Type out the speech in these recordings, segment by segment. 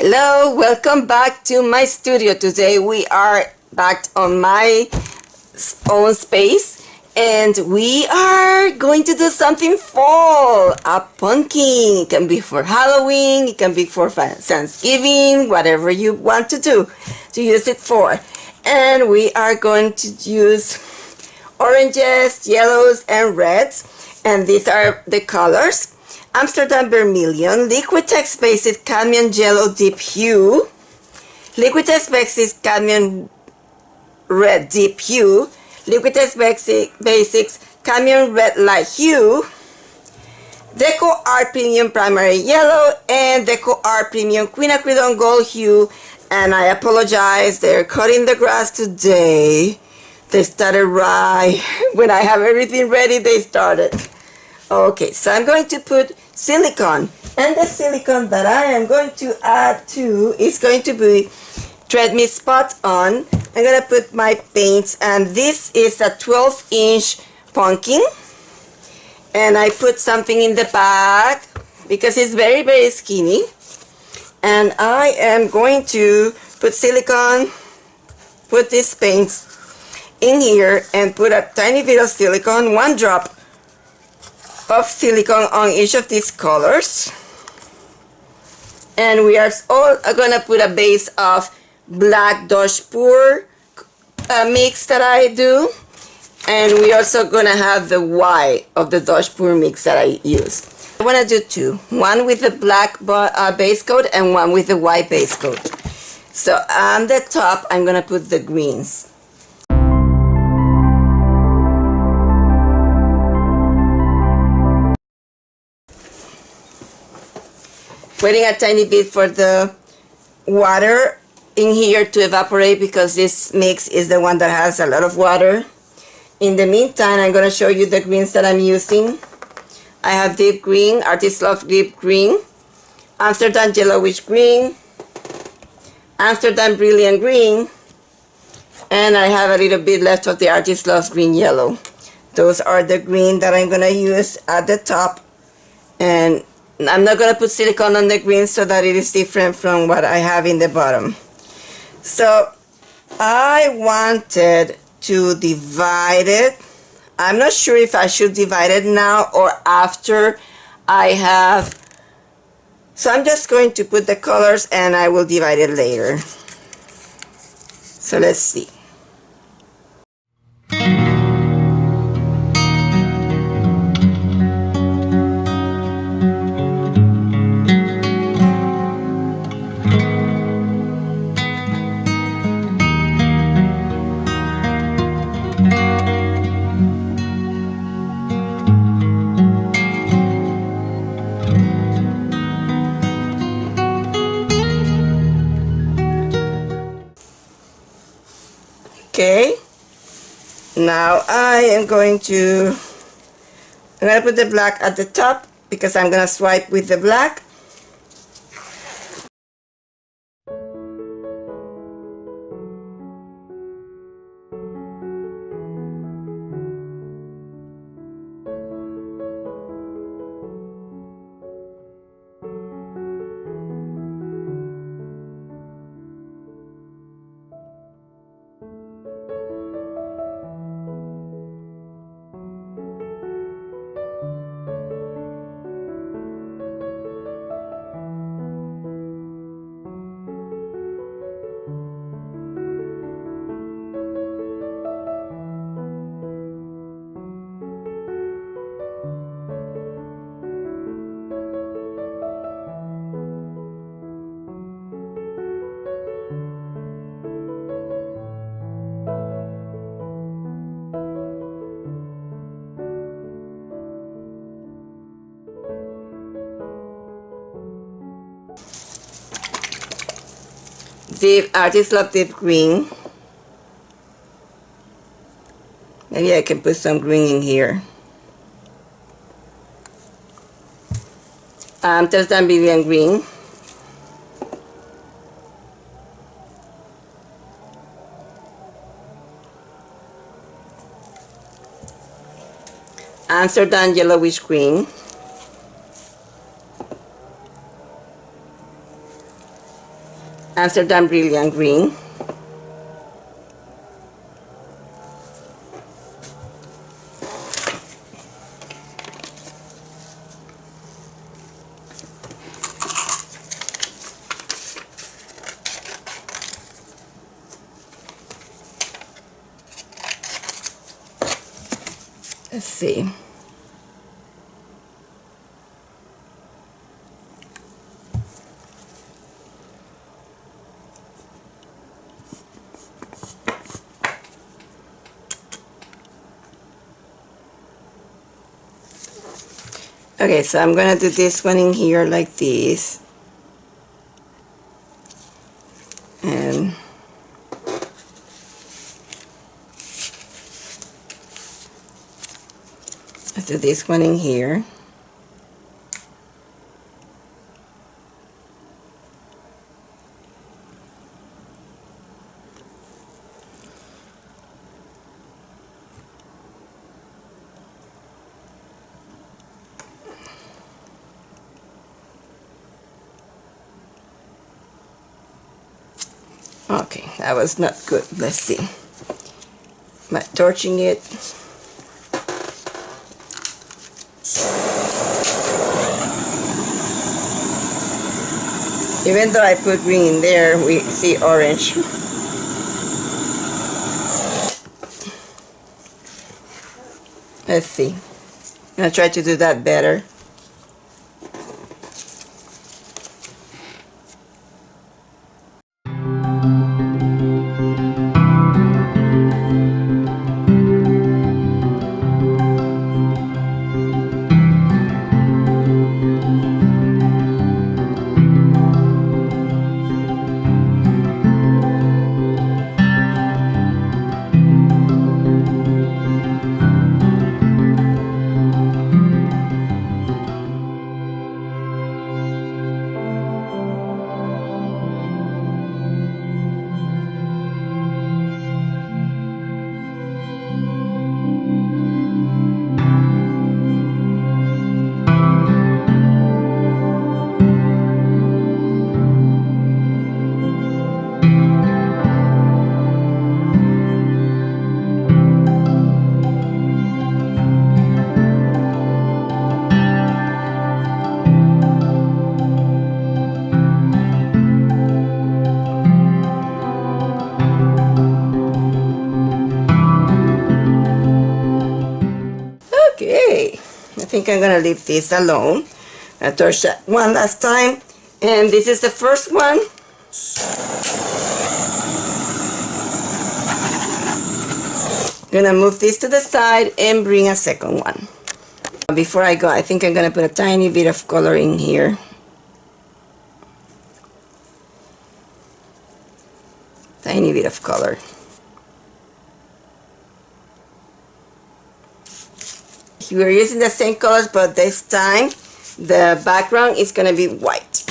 Hello, welcome back to my studio. Today we are back on my own space and we are going to do something fall, a pumpkin. It can be for Halloween, it can be for Thanksgiving, whatever you want to do, to use it for. And we are going to use oranges, yellows, and reds, and these are the colors. Amsterdam Vermillion, Liquitex Basics Cadmium Red Deep Hue, Liquitex Basics Cadmium Red Deep Hue, Liquitex Basics Cadmium Red Light Hue, DecoArt Premium Primary Yellow, and DecoArt Premium Quinacridone Gold Hue. And I apologize, they're cutting the grass today. They started right when I have everything ready. They started. Okay, so I'm going to put silicone, and the silicone that I am going to add to is going to be Thread Me Spot On. I'm going to put my paints, and this is a 12-inch pumpkin, and I put something in the back because it's very, very skinny, and I am going to put silicone, put these paints in here, and put a tiny bit of silicone, one drop of silicone on each of these colors. And we are all gonna put a base of black Dutch pour mix that I do, and we also gonna have the white of the Dutch pour mix that I use. I want to do two, one with the black base coat and one with the white base coat. So on the top I'm gonna put the greens. Waiting a tiny bit for the water in here to evaporate because this mix is the one that has a lot of water. In the meantime, I'm going to show you the greens that I'm using. I have deep green, Artist Loft deep green, Amsterdam Yellowish Green, Amsterdam Brilliant Green, and I have a little bit left of the Artist Loft Green Yellow. Those are the green that I'm going to use at the top, and I'm not going to put silicone on the green so that it is different from what I have in the bottom. So I wanted to divide it. I'm not sure if I should divide it now or after I have. So I'm just going to put the colors and I will divide it later. So let's see. Okay, now I am going to put the black at the top because I'm going to swipe with the black. Deep Artist Love Deep Green. Maybe I can put some green in here. Amsterdam Brilliant Green. Amsterdam Yellowish Green. Amsterdam Brilliant Green. Let's see. Okay, so I'm gonna do this one in here like this. And I'll do this one in here. Okay, that was not good. Let's see. Am I torching it? Even though I put green in there, we see orange. Let's see. I'm gonna try to do that better. Okay, I think I'm gonna leave this alone. I touched that one last time, and this is the first one. Gonna move this to the side and bring a second one. Before I go, I think I'm gonna put a tiny bit of color in here. Tiny bit of color. We're using the same colors, but this time the background is gonna be white.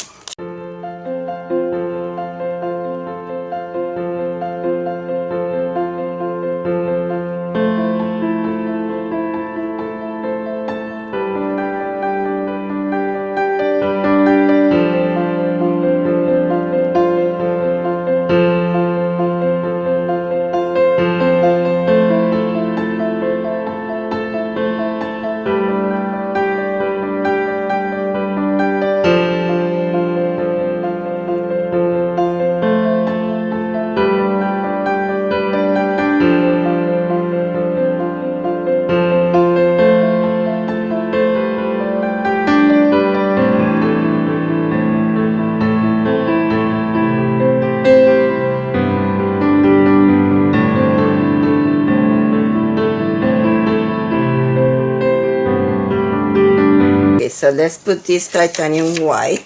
So let's put this titanium white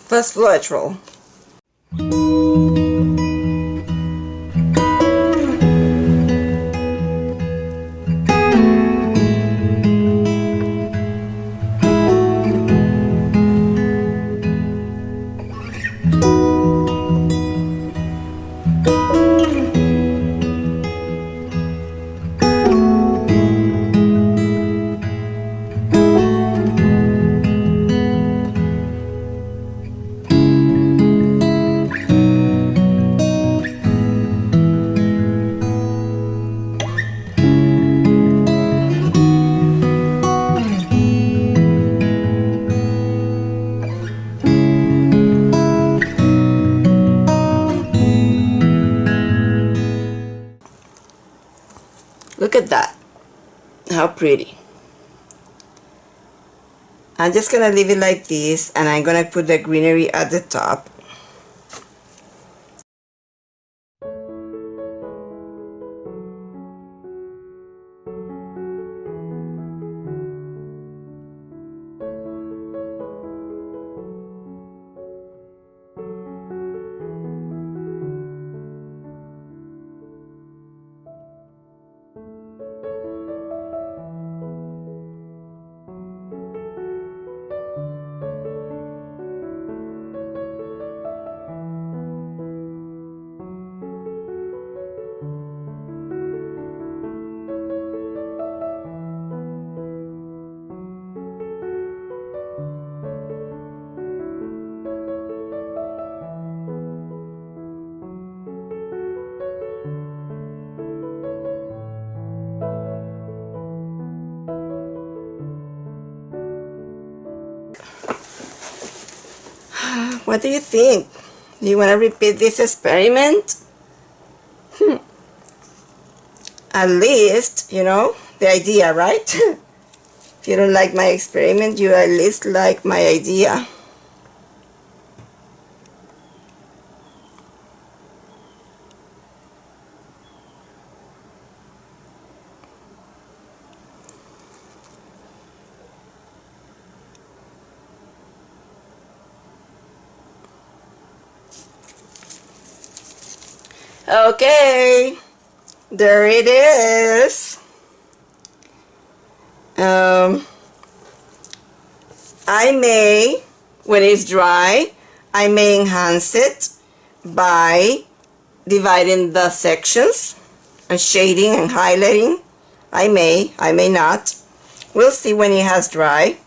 plus Floetrol. at that. How pretty. I'm just gonna leave it like this, and I'm gonna put the greenery at the top. What do you think? Do you want to repeat this experiment? At least, you know, the idea, right? If you don't like my experiment, you at least like my idea. Okay, there it is. I may, when it's dry, I may enhance it by dividing the sections and shading and highlighting. I may not. We'll see when it has dry.